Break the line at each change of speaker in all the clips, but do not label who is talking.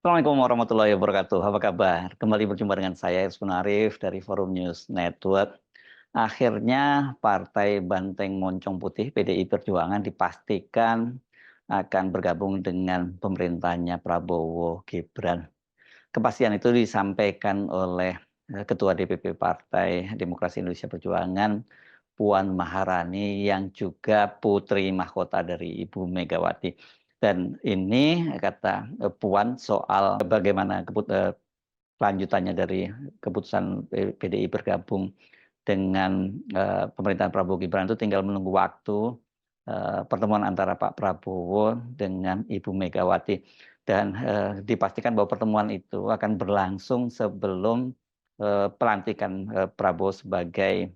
Assalamualaikum warahmatullahi wabarakatuh. Apa kabar? Kembali berjumpa dengan saya Irsfan Arif dari Forum News Network. Akhirnya Partai Banteng Moncong Putih PDI Perjuangan dipastikan akan bergabung dengan pemerintahnya Prabowo Gibran. Kepastian itu disampaikan oleh Ketua DPP Partai Demokrasi Indonesia Perjuangan Puan Maharani yang juga putri mahkota dari Ibu Megawati. Dan ini kata Puan soal bagaimana kelanjutannya dari keputusan PDI bergabung dengan pemerintahan Prabowo Gibran itu tinggal menunggu waktu pertemuan antara Pak Prabowo dengan Ibu Megawati. Dan dipastikan bahwa pertemuan itu akan berlangsung sebelum pelantikan Prabowo sebagai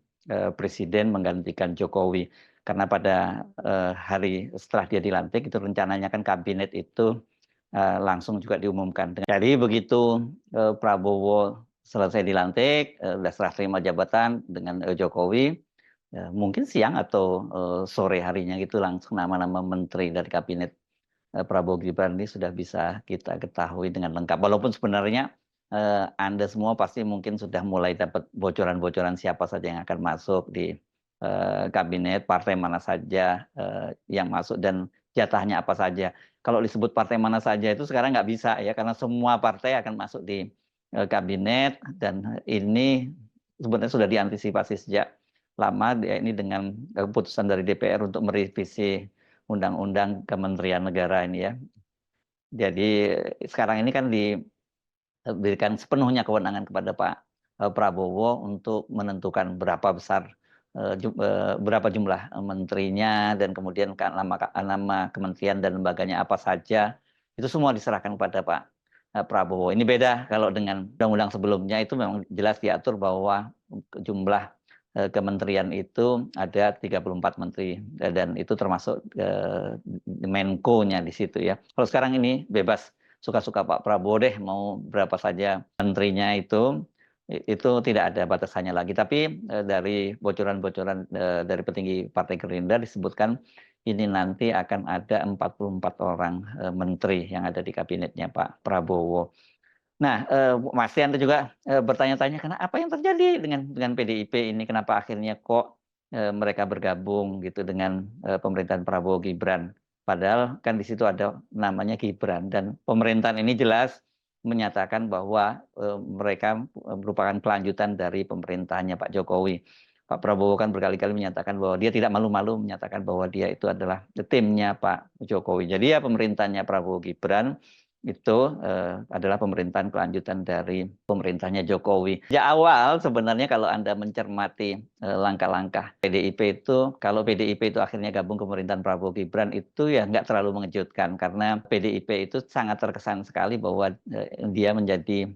presiden menggantikan Jokowi. Karena pada hari setelah dia dilantik itu rencananya kan kabinet itu langsung juga diumumkan. Jadi begitu Prabowo selesai dilantik, sudah serah terima jabatan dengan Jokowi, mungkin siang atau sore harinya gitu langsung nama-nama menteri dari kabinet Prabowo Gibran ini sudah bisa kita ketahui dengan lengkap. Walaupun sebenarnya Anda semua pasti mungkin sudah mulai dapat bocoran-bocoran siapa saja yang akan masuk di kabinet, partai mana saja yang masuk dan jatahnya apa saja. Kalau disebut partai mana saja itu sekarang nggak bisa ya, karena semua partai akan masuk di kabinet dan ini sebenarnya sudah diantisipasi sejak lama ya, ini dengan keputusan dari DPR untuk merevisi Undang-Undang Kementerian Negara ini ya. Jadi sekarang ini kan diberikan sepenuhnya kewenangan kepada Pak Prabowo untuk menentukan berapa besar berapa jumlah menterinya dan kemudian nama kementerian dan lembaganya apa saja itu semua diserahkan kepada Pak Prabowo. Ini beda kalau dengan undang-undang sebelumnya itu memang jelas diatur bahwa jumlah kementerian itu ada 34 menteri dan itu termasuk Menko-nya di situ ya. Kalau sekarang ini bebas suka-suka Pak Prabowo deh mau berapa saja menterinya itu tidak ada batasannya lagi. Tapi dari bocoran-bocoran dari petinggi Partai Gerindra disebutkan ini nanti akan ada 44 orang menteri yang ada di kabinetnya Pak Prabowo. Nah, Mas Rianto juga bertanya-tanya karena apa yang terjadi dengan PDIP ini, kenapa akhirnya kok mereka bergabung gitu dengan pemerintahan Prabowo Gibran. Padahal kan di situ ada namanya Gibran dan pemerintahan ini jelas menyatakan bahwa mereka merupakan kelanjutan dari pemerintahannya Pak Jokowi. Pak Prabowo kan berkali-kali menyatakan bahwa dia tidak malu-malu menyatakan bahwa dia itu adalah timnya Pak Jokowi. Jadi ya pemerintahnya Prabowo Gibran itu adalah pemerintahan kelanjutan dari pemerintahnya Jokowi. Sejak awal sebenarnya kalau Anda mencermati langkah-langkah PDIP itu, kalau PDIP itu akhirnya gabung ke pemerintahan Prabowo Gibran itu ya nggak terlalu mengejutkan karena PDIP itu sangat terkesan sekali bahwa dia menjadi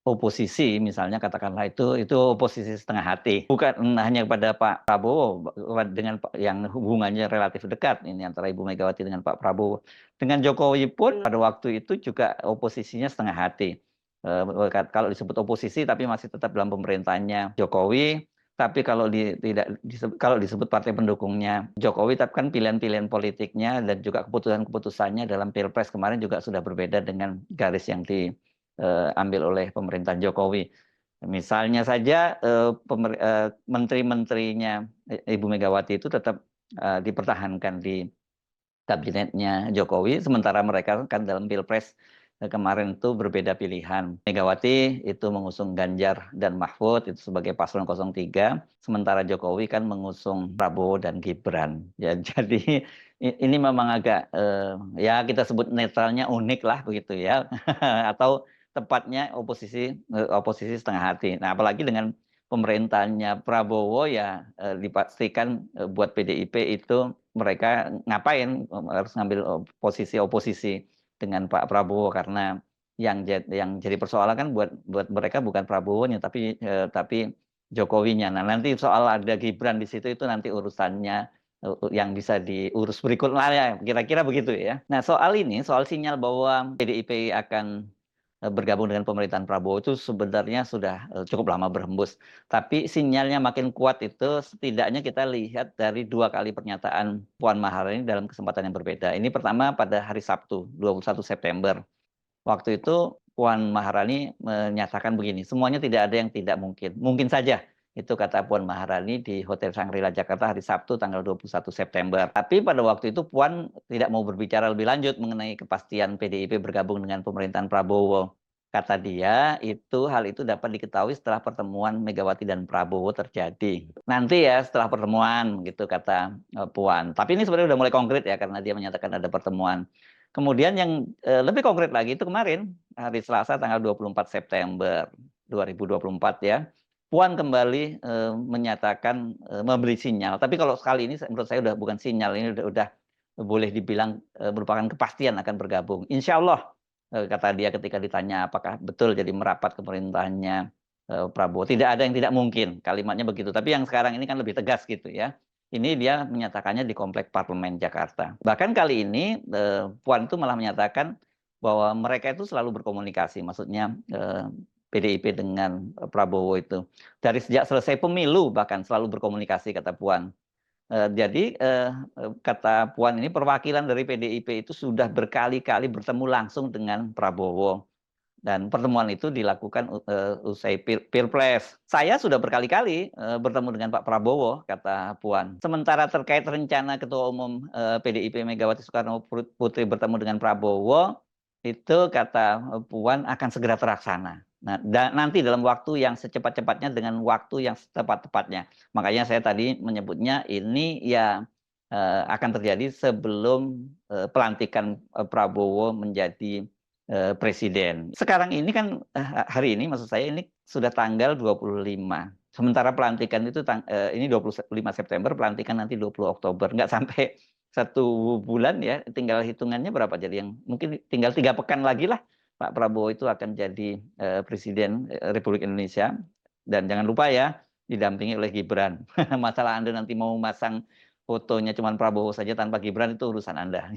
oposisi misalnya katakanlah itu oposisi setengah hati. Bukan hanya kepada Pak Prabowo dengan yang hubungannya relatif dekat ini antara Ibu Megawati dengan Pak Prabowo. Dengan Jokowi pun pada waktu itu juga oposisinya setengah hati. Kalau disebut oposisi tapi masih tetap dalam pemerintahannya Jokowi, tapi kalau disebut partai pendukungnya Jokowi, tapi kan pilihan-pilihan politiknya dan juga keputusan-keputusannya dalam Pilpres kemarin juga sudah berbeda dengan garis yang ambil oleh pemerintahan Jokowi. Misalnya saja menteri-menterinya Ibu Megawati itu tetap dipertahankan di kabinetnya Jokowi, sementara mereka kan dalam Pilpres kemarin itu berbeda pilihan. Megawati itu mengusung Ganjar dan Mahfud itu sebagai paslon 03, sementara Jokowi kan mengusung Prabowo dan Gibran. Ya, jadi ini memang agak ya kita sebut netralnya unik lah begitu ya, atau tepatnya oposisi setengah hati. Nah, apalagi dengan pemerintahnya Prabowo ya dipastikan buat PDIP itu mereka ngapain harus ngambil posisi oposisi dengan Pak Prabowo karena yang jadi persoalan kan buat mereka bukan Prabowo-nya tapi Jokowinya. Nah, nanti soal ada Gibran di situ itu nanti urusannya yang bisa diurus berikutnya ya, kira-kira begitu ya. Nah, soal sinyal bahwa PDIP akan bergabung dengan pemerintahan Prabowo itu sebenarnya sudah cukup lama berhembus. Tapi sinyalnya makin kuat itu setidaknya kita lihat dari 2 kali pernyataan Puan Maharani dalam kesempatan yang berbeda. Ini pertama pada hari Sabtu, 21 September. Waktu itu Puan Maharani menyatakan begini, semuanya tidak ada yang tidak mungkin. Mungkin saja, itu kata Puan Maharani di Hotel Shangri-La Jakarta hari Sabtu tanggal 21 September. Tapi pada waktu itu Puan tidak mau berbicara lebih lanjut mengenai kepastian PDIP bergabung dengan pemerintahan Prabowo. Kata dia, hal itu dapat diketahui setelah pertemuan Megawati dan Prabowo terjadi. Nanti ya setelah pertemuan gitu kata Puan. Tapi ini sebenarnya udah mulai konkret ya karena dia menyatakan ada pertemuan. Kemudian yang lebih konkret lagi itu kemarin hari Selasa tanggal 24 September 2024 ya. Puan kembali menyatakan memberi sinyal. Tapi kalau sekali ini menurut saya udah bukan sinyal, ini udah boleh dibilang merupakan kepastian akan bergabung. Insya Allah kata dia ketika ditanya apakah betul jadi merapat ke pemerintahannya Prabowo. Tidak ada yang tidak mungkin, kalimatnya begitu. Tapi yang sekarang ini kan lebih tegas gitu ya. Ini dia menyatakannya di Komplek Parlemen Jakarta. Bahkan kali ini Puan itu malah menyatakan bahwa mereka itu selalu berkomunikasi. Maksudnya PDIP dengan Prabowo itu. Dari sejak selesai pemilu bahkan selalu berkomunikasi kata Puan. Jadi kata Puan ini perwakilan dari PDIP itu sudah berkali-kali bertemu langsung dengan Prabowo. Dan pertemuan itu dilakukan usai Pilpres. Saya sudah berkali-kali bertemu dengan Pak Prabowo, kata Puan. Sementara terkait rencana Ketua Umum PDIP Megawati Soekarno Putri bertemu dengan Prabowo, itu kata Puan akan segera terlaksana. Nah, nanti dalam waktu yang secepat-cepatnya dengan waktu yang tepat-tepatnya. Makanya saya tadi menyebutnya ini ya akan terjadi sebelum pelantikan Prabowo menjadi presiden. Sekarang ini kan hari ini maksud saya ini sudah tanggal 25. Sementara pelantikan itu ini 25 September, pelantikan nanti 20 Oktober. Nggak sampai 1 bulan ya, tinggal hitungannya berapa jadi yang mungkin tinggal 3 pekan lagi lah Pak Prabowo itu akan jadi presiden Republik Indonesia. Dan jangan lupa ya, didampingi oleh Gibran. Masalah Anda nanti mau masang fotonya cuma Prabowo saja tanpa Gibran itu urusan Anda.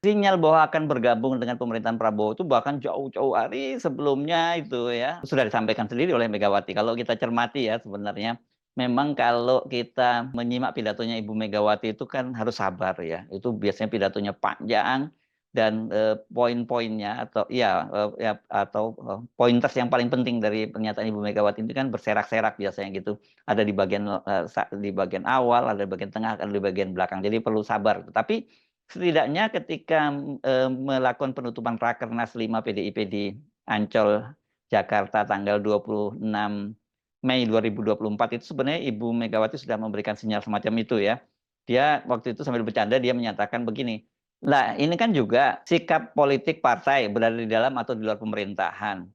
Sinyal bahwa akan bergabung dengan pemerintahan Prabowo itu bahkan jauh-jauh hari sebelumnya itu ya sudah disampaikan sendiri oleh Megawati. Kalau kita cermati ya sebenarnya memang kalau kita menyimak pidatonya Ibu Megawati itu kan harus sabar ya. Itu biasanya pidatonya panjang dan poin-poinnya atau pointers yang paling penting dari pernyataan Ibu Megawati itu kan berserak-serak biasanya gitu. Ada di bagian awal, ada di bagian tengah, ada di bagian belakang. Jadi perlu sabar. Tapi setidaknya ketika melakukan penutupan Rakernas 5 PDIP di Ancol, Jakarta tanggal 26 Mei 2024 itu sebenarnya Ibu Megawati sudah memberikan sinyal semacam itu ya. Dia waktu itu sambil bercanda dia menyatakan begini, lah ini kan juga sikap politik partai berada di dalam atau di luar pemerintahan.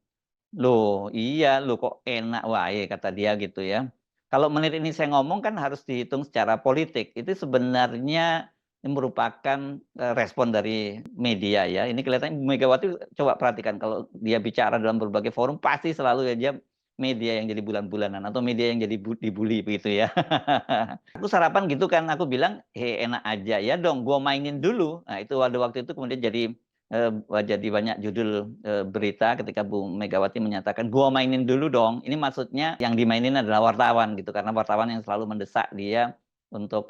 Loh iya, loh kok enak wae kata dia gitu ya. Kalau menit ini saya ngomong kan harus dihitung secara politik. Itu sebenarnya merupakan respon dari media ya. Ini kelihatannya Bu Megawati coba perhatikan kalau dia bicara dalam berbagai forum pasti selalu aja media yang jadi bulan-bulanan atau media yang jadi dibully begitu ya. Aku sarapan gitu kan, aku bilang, enak aja ya dong, gua mainin dulu." Nah itu waktu itu kemudian jadi banyak judul berita ketika Bu Megawati menyatakan, "Gua mainin dulu dong." Ini maksudnya yang dimainin adalah wartawan gitu, karena wartawan yang selalu mendesak dia untuk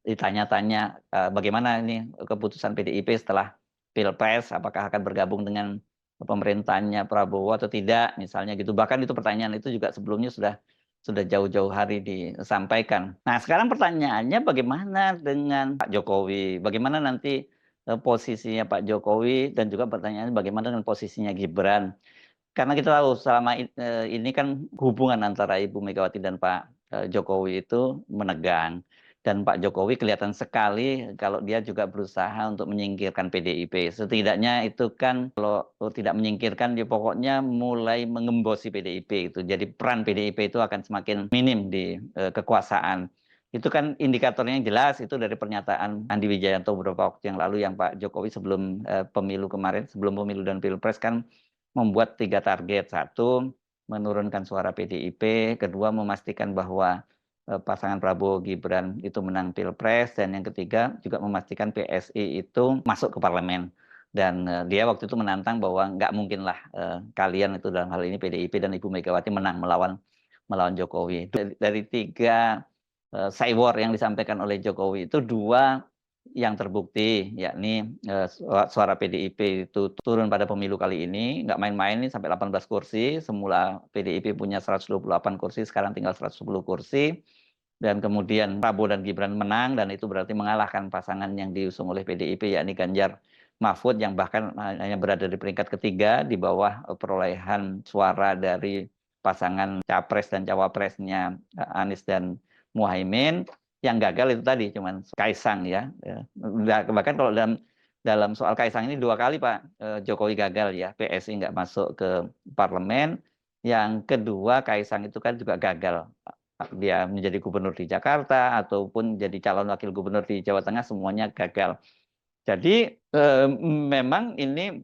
ditanya-tanya bagaimana ini keputusan PDIP setelah Pilpres, apakah akan bergabung dengan pemerintahannya Prabowo atau tidak, misalnya gitu. Bahkan itu pertanyaan itu juga sebelumnya sudah jauh-jauh hari disampaikan. Nah, sekarang pertanyaannya bagaimana dengan Pak Jokowi? Bagaimana nanti posisinya Pak Jokowi dan juga pertanyaannya bagaimana dengan posisinya Gibran? Karena kita tahu selama ini kan hubungan antara Ibu Megawati dan Pak Jokowi itu menegang. Dan Pak Jokowi kelihatan sekali kalau dia juga berusaha untuk menyingkirkan PDIP. Setidaknya itu kan kalau tidak menyingkirkan dia pokoknya mulai mengembosi PDIP itu. Jadi peran PDIP itu akan semakin minim di kekuasaan. Itu kan indikatornya yang jelas itu dari pernyataan Andi Wijayanto beberapa waktu yang lalu yang Pak Jokowi sebelum pemilu kemarin, sebelum pemilu dan Pilpres kan membuat 3 target. 1, menurunkan suara PDIP. Kedua, memastikan bahwa pasangan Prabowo Gibran itu menang Pilpres. Dan yang ketiga, juga memastikan PSI itu masuk ke parlemen. Dan dia waktu itu menantang bahwa nggak mungkinlah kalian itu dalam hal ini PDIP dan Ibu Megawati menang melawan Jokowi. Dari 3 war yang disampaikan oleh Jokowi itu 2 yang terbukti, yakni suara PDIP itu turun pada pemilu kali ini, nggak main-main nih sampai 18 kursi, semula PDIP punya 128 kursi, sekarang tinggal 110 kursi, dan kemudian Prabowo dan Gibran menang, dan itu berarti mengalahkan pasangan yang diusung oleh PDIP, yakni Ganjar Mahfud, yang bahkan hanya berada di peringkat ketiga, di bawah perolehan suara dari pasangan Capres dan Cawapresnya Anies dan Muhaimin. Yang gagal itu tadi cuman Kaisang ya. Bahkan kalau dalam soal Kaisang ini 2 kali Pak Jokowi gagal ya, PSI nggak masuk ke parlemen. Yang kedua Kaisang itu kan juga gagal, dia menjadi gubernur di Jakarta ataupun jadi calon wakil gubernur di Jawa Tengah, semuanya gagal. Jadi memang ini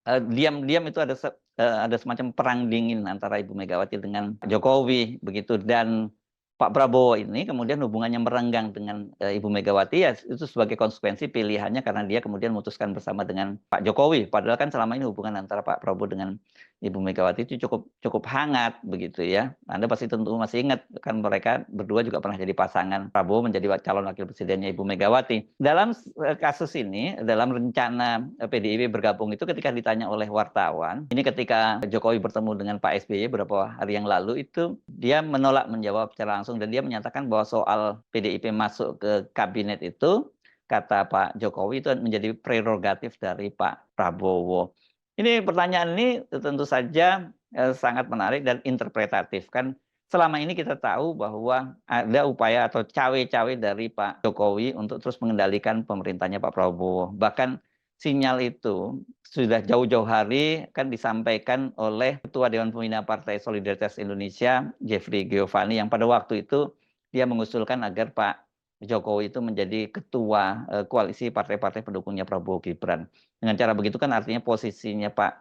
diam-diam itu ada semacam perang dingin antara Ibu Megawati dengan Jokowi begitu, dan Pak Prabowo ini kemudian hubungannya merenggang dengan Ibu Megawati ya itu sebagai konsekuensi pilihannya, karena dia kemudian memutuskan bersama dengan Pak Jokowi. Padahal kan selama ini hubungan antara Pak Prabowo dengan Ibu Megawati itu cukup hangat begitu ya. Anda pasti tentu masih ingat kan, mereka berdua juga pernah jadi pasangan, Prabowo menjadi calon wakil presidennya Ibu Megawati. Dalam kasus ini, dalam rencana PDIP bergabung itu, ketika ditanya oleh wartawan, ini ketika Jokowi bertemu dengan Pak SBY beberapa hari yang lalu, itu dia menolak menjawab secara langsung, dan dia menyatakan bahwa soal PDIP masuk ke kabinet itu, kata Pak Jokowi, itu menjadi prerogatif dari Pak Prabowo. Ini pertanyaan ini tentu saja sangat menarik dan interpretatif kan. Selama ini kita tahu bahwa ada upaya atau cawe-cawe dari Pak Jokowi untuk terus mengendalikan pemerintahnya Pak Prabowo. Bahkan sinyal itu sudah jauh-jauh hari kan disampaikan oleh Ketua Dewan Pembina Partai Solidaritas Indonesia, Jeffrey Giovanni, yang pada waktu itu dia mengusulkan agar Pak Jokowi itu menjadi ketua koalisi partai-partai pendukungnya Prabowo Gibran. Dengan cara begitu kan artinya posisinya Pak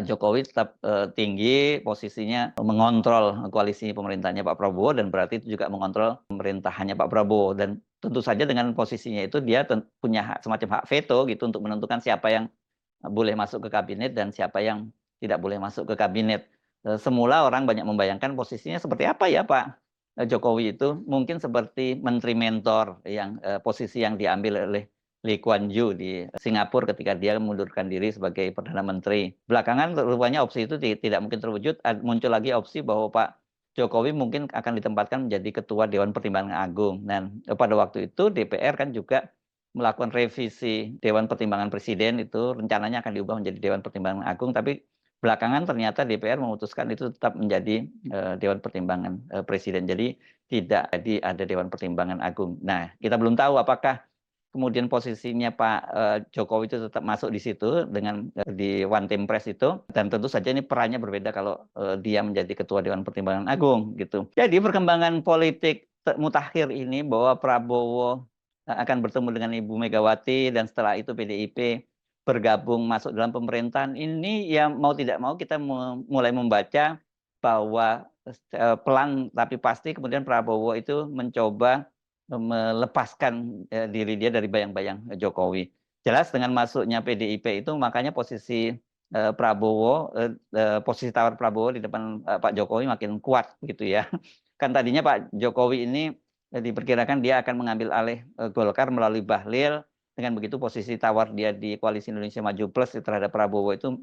Jokowi tetap tinggi, posisinya mengontrol koalisi pemerintahnya Pak Prabowo, dan berarti itu juga mengontrol pemerintahannya Pak Prabowo. Dan tentu saja dengan posisinya itu dia punya semacam hak veto gitu untuk menentukan siapa yang boleh masuk ke kabinet dan siapa yang tidak boleh masuk ke kabinet. Semula orang banyak membayangkan posisinya seperti apa ya Pak Jokowi itu, mungkin seperti menteri mentor yang posisi yang diambil oleh Lee Kuan Yew di Singapura ketika dia mengundurkan diri sebagai Perdana Menteri. Belakangan rupanya opsi itu tidak mungkin terwujud, muncul lagi opsi bahwa Pak Jokowi mungkin akan ditempatkan menjadi Ketua Dewan Pertimbangan Agung. Dan pada waktu itu DPR kan juga melakukan revisi Dewan Pertimbangan Presiden, itu rencananya akan diubah menjadi Dewan Pertimbangan Agung, tapi belakangan ternyata DPR memutuskan itu tetap menjadi Dewan Pertimbangan Presiden. Jadi tidak ada Dewan Pertimbangan Agung. Nah, kita belum tahu apakah kemudian posisinya Pak Jokowi itu tetap masuk di situ dengan di One Team Press itu, dan tentu saja ini perannya berbeda kalau dia menjadi Ketua Dewan Pertimbangan Agung gitu. Jadi perkembangan politik mutakhir ini bahwa Prabowo akan bertemu dengan Ibu Megawati dan setelah itu PDIP bergabung masuk dalam pemerintahan ini, ya mau tidak mau kita mulai membaca bahwa pelan tapi pasti kemudian Prabowo itu mencoba melepaskan diri dia dari bayang-bayang Jokowi. Jelas dengan masuknya PDIP itu makanya posisi Prabowo, posisi tawar Prabowo di depan Pak Jokowi makin kuat gitu ya. Kan tadinya Pak Jokowi ini diperkirakan dia akan mengambil alih Golkar melalui Bahlil. Dengan begitu posisi tawar dia di Koalisi Indonesia Maju Plus terhadap Prabowo itu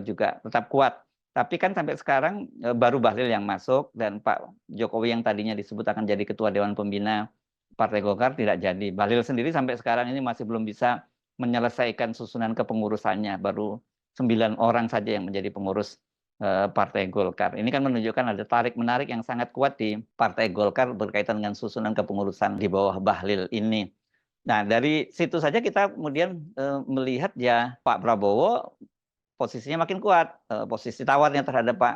juga tetap kuat. Tapi kan sampai sekarang baru Bahlil yang masuk, dan Pak Jokowi yang tadinya disebut akan jadi Ketua Dewan Pembina Partai Golkar tidak jadi. Bahlil sendiri sampai sekarang ini masih belum bisa menyelesaikan susunan kepengurusannya. Baru 9 orang saja yang menjadi pengurus Partai Golkar. Ini kan menunjukkan ada tarik-menarik yang sangat kuat di Partai Golkar berkaitan dengan susunan kepengurusan di bawah Bahlil ini. Nah, dari situ saja kita kemudian melihat ya Pak Prabowo posisinya makin kuat, posisi tawarnya terhadap Pak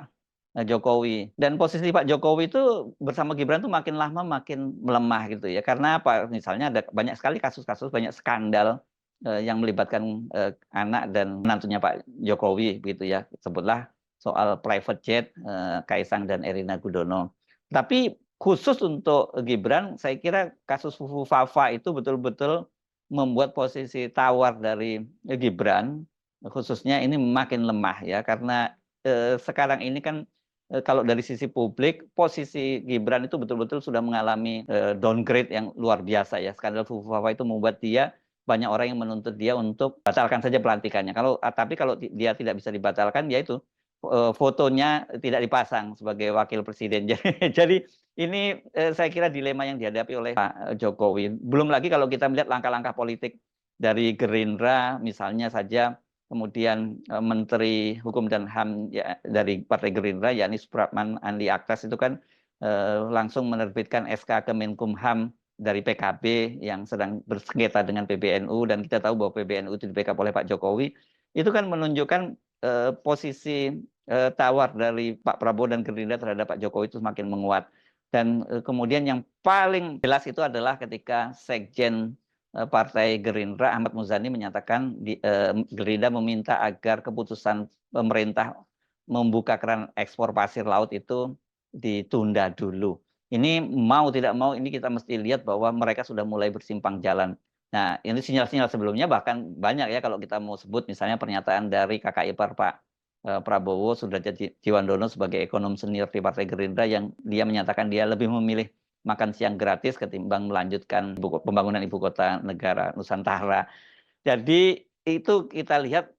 Jokowi. Dan posisi Pak Jokowi itu bersama Gibran tuh makin lama makin melemah gitu ya. Karena apa? Misalnya ada banyak sekali kasus-kasus, banyak skandal yang melibatkan anak dan menantunya Pak Jokowi gitu ya. Sebutlah soal private jet Kaisang dan Erina Gudono. Tapi khusus untuk Gibran, saya kira kasus Fufu Fafa itu betul-betul membuat posisi tawar dari Gibran khususnya ini makin lemah ya, karena sekarang ini kan kalau dari sisi publik, posisi Gibran itu betul-betul sudah mengalami downgrade yang luar biasa ya. Skandal Fufuawa itu membuat dia banyak orang yang menuntut dia untuk batalkan saja pelantikannya. Tapi kalau dia tidak bisa dibatalkan, ya itu fotonya tidak dipasang sebagai wakil presiden. Jadi ini saya kira dilema yang dihadapi oleh Pak Jokowi. Belum lagi kalau kita melihat langkah-langkah politik dari Gerindra, misalnya saja kemudian Menteri Hukum dan HAM ya, dari Partai Gerindra, yakni Supratman Andi Aktas itu kan langsung menerbitkan SK Kemenkumham dari PKB yang sedang bersengketa dengan PBNU, dan kita tahu bahwa PBNU itu di-backup oleh Pak Jokowi. Itu kan menunjukkan posisi tawar dari Pak Prabowo dan Gerindra terhadap Pak Jokowi itu semakin menguat. Dan kemudian yang paling jelas itu adalah ketika Sekjen Partai Gerindra Ahmad Muzani menyatakan Gerindra meminta agar keputusan pemerintah membuka keran ekspor pasir laut itu ditunda dulu. Ini mau tidak mau, ini kita mesti lihat bahwa mereka sudah mulai bersimpang jalan. Nah, ini sinyal-sinyal sebelumnya bahkan banyak ya, kalau kita mau sebut misalnya pernyataan dari kakak ipar Pak Prabowo, Sudrajat Jiwandono, sebagai ekonom senior di Partai Gerindra, yang dia menyatakan dia lebih memilih makan siang gratis ketimbang melanjutkan pembangunan ibu kota negara Nusantara. Jadi itu kita lihat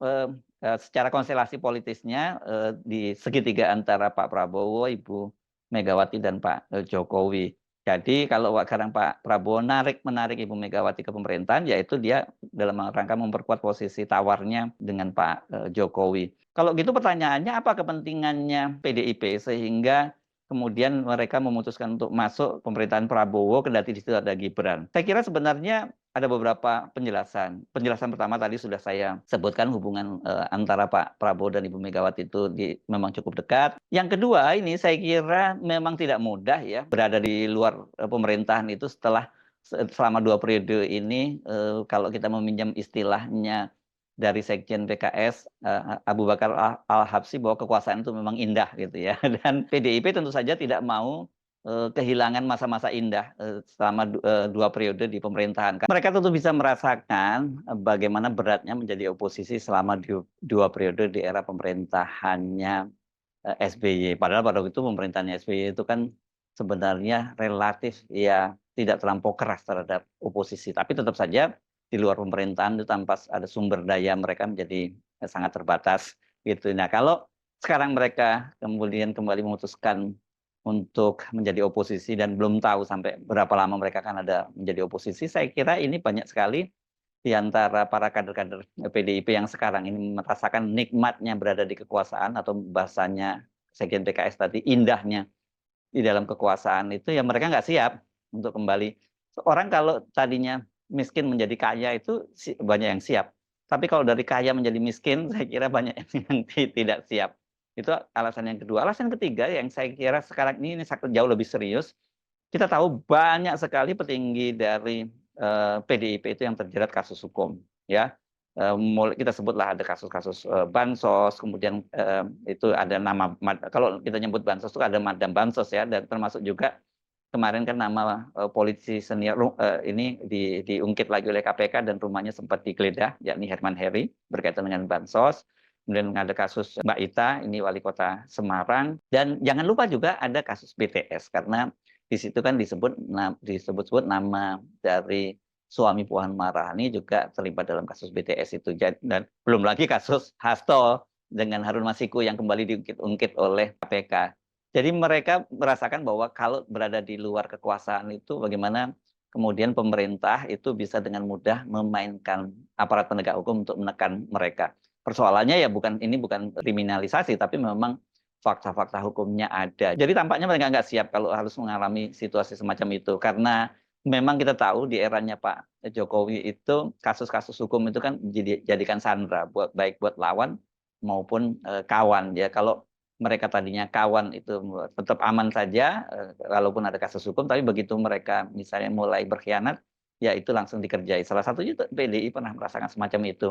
secara konstelasi politisnya di segitiga antara Pak Prabowo, Ibu Megawati, dan Pak Jokowi. Jadi kalau sekarang Pak Prabowo menarik Ibu Megawati ke pemerintahan, yaitu dia dalam rangka memperkuat posisi tawarnya dengan Pak Jokowi. Kalau gitu pertanyaannya, apa kepentingannya PDIP sehingga kemudian mereka memutuskan untuk masuk pemerintahan Prabowo kendati di situ ada Gibran? Saya kira sebenarnya ada beberapa penjelasan. Penjelasan pertama tadi sudah saya sebutkan, hubungan antara Pak Prabowo dan Ibu Megawati itu memang cukup dekat. Yang kedua, ini saya kira memang tidak mudah ya berada di luar pemerintahan itu selama 2 periode ini. Kalau kita meminjam istilahnya dari Sekjen PKS Abu Bakar Al-Habsyi, bahwa kekuasaan itu memang indah gitu ya. Dan PDIP tentu saja tidak mau kehilangan masa-masa indah selama 2 periode di pemerintahan. Mereka tentu bisa merasakan bagaimana beratnya menjadi oposisi selama 2 periode di era pemerintahannya SBY. Padahal pada waktu itu pemerintahannya SBY itu kan sebenarnya relatif ya tidak terlampau keras terhadap oposisi. Tapi tetap saja di luar pemerintahan itu tanpa ada sumber daya mereka menjadi sangat terbatas gitu. Nah, kalau sekarang mereka kemudian kembali memutuskan untuk menjadi oposisi dan belum tahu sampai berapa lama mereka akan ada menjadi oposisi, saya kira ini banyak sekali di antara para kader-kader PDIP yang sekarang ini merasakan nikmatnya berada di kekuasaan, atau bahasanya Sekjen PKS tadi, indahnya di dalam kekuasaan itu, ya mereka nggak siap untuk kembali. Orang kalau tadinya miskin menjadi kaya itu banyak yang siap. Tapi kalau dari kaya menjadi miskin, saya kira banyak yang tidak siap. Itu alasan yang kedua. Alasan ketiga yang saya kira sekarang ini jauh lebih serius. Kita tahu banyak sekali petinggi dari PDIP itu yang terjerat kasus hukum, ya. Kita sebutlah ada kasus-kasus bansos, kemudian itu ada nama, kalau kita nyebut bansos itu ada madam bansos ya, dan termasuk juga kemarin kan nama politisi senior ini diungkit lagi oleh KPK dan rumahnya sempat digeledah, yakni Herman Heri, berkaitan dengan bansos. Kemudian ada kasus Mbak Ita, ini wali kota Semarang, dan jangan lupa juga ada kasus BTS, karena di situ kan disebut-sebut nama dari suami Puan Maharani juga terlibat dalam kasus BTS itu. Dan belum lagi kasus Hasto dengan Harun Masiku yang kembali diungkit oleh KPK. Jadi mereka merasakan bahwa kalau berada di luar kekuasaan itu, bagaimana kemudian pemerintah itu bisa dengan mudah memainkan aparat penegak hukum untuk menekan mereka. Persoalannya ya ini bukan kriminalisasi, tapi memang fakta-fakta hukumnya ada. Jadi tampaknya mereka nggak siap kalau harus mengalami situasi semacam itu, karena memang kita tahu di eranya Pak Jokowi itu kasus-kasus hukum itu kan dijadikan sandera baik buat lawan maupun kawan ya. Kalau mereka tadinya kawan itu tetap aman saja walaupun ada kasus hukum, tapi begitu mereka misalnya mulai berkhianat, ya itu langsung dikerjai. Salah satunya PDI pernah merasakan semacam itu.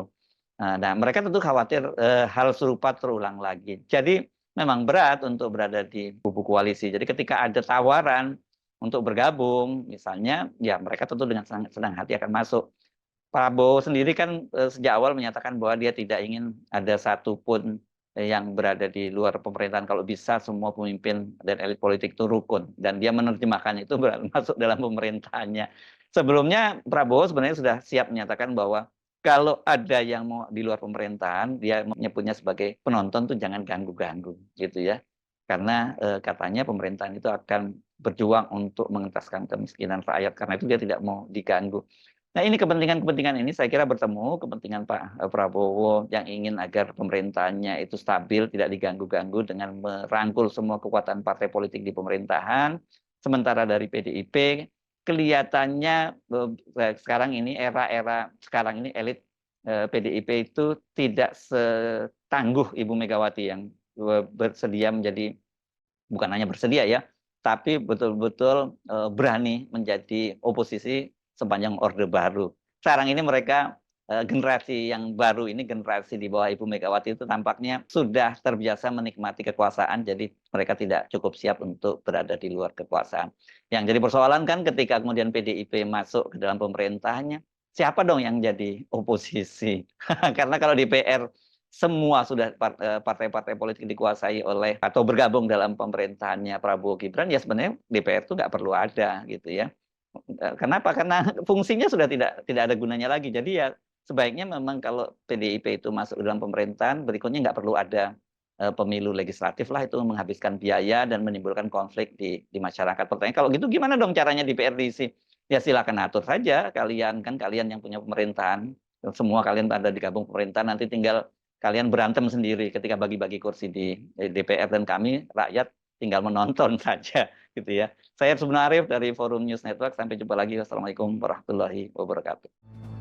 Nah, mereka tentu khawatir hal serupa terulang lagi. Jadi memang berat untuk berada di kubu koalisi. Jadi ketika ada tawaran untuk bergabung, misalnya, ya mereka tentu dengan senang hati akan masuk. Prabowo sendiri kan sejak awal menyatakan bahwa dia tidak ingin ada satupun yang berada di luar pemerintahan kalau bisa semua pemimpin dan elit politik itu rukun dan dia menerjemahkannya itu masuk dalam pemerintahannya. Sebelumnya Prabowo sebenarnya sudah siap menyatakan bahwa kalau ada yang mau di luar pemerintahan, dia menyebutnya sebagai penonton tuh jangan ganggu-ganggu gitu ya. Karena katanya pemerintahan itu akan berjuang untuk mengentaskan kemiskinan rakyat karena itu dia tidak mau diganggu. Nah, ini kepentingan-kepentingan ini saya kira bertemu, kepentingan Pak Prabowo yang ingin agar pemerintahannya itu stabil, tidak diganggu-ganggu dengan merangkul semua kekuatan partai politik di pemerintahan. Sementara dari PDIP, kelihatannya sekarang ini era-era sekarang ini elit PDIP itu tidak setangguh Ibu Megawati yang bersedia menjadi, bukan hanya bersedia ya, tapi betul-betul berani menjadi oposisi sepanjang Orde Baru. Sekarang ini mereka generasi yang baru ini, generasi di bawah Ibu Megawati itu tampaknya sudah terbiasa menikmati kekuasaan, jadi mereka tidak cukup siap untuk berada di luar kekuasaan. Yang jadi persoalan kan ketika kemudian PDIP masuk ke dalam pemerintahannya, siapa dong yang jadi oposisi? Karena kalau di PR semua sudah partai-partai politik dikuasai oleh atau bergabung dalam pemerintahannya Prabowo Gibran, ya sebenarnya DPR itu nggak perlu ada gitu ya. Kenapa? Karena fungsinya sudah tidak ada gunanya lagi. Jadi ya sebaiknya memang kalau PDIP itu masuk dalam pemerintahan, berikutnya nggak perlu ada pemilu legislatif lah, itu menghabiskan biaya dan menimbulkan konflik di masyarakat. Pertanyaan kalau gitu gimana dong caranya di PR diisi? Ya silakan atur saja kalian, kan kalian yang punya pemerintahan, semua kalian ada di gabung pemerintahan, nanti tinggal kalian berantem sendiri ketika bagi-bagi kursi di DPR dan kami rakyat tinggal menonton saja gitu ya. Saya Arif dari Forum News Network. Sampai jumpa lagi. Wassalamualaikum warahmatullahi wabarakatuh.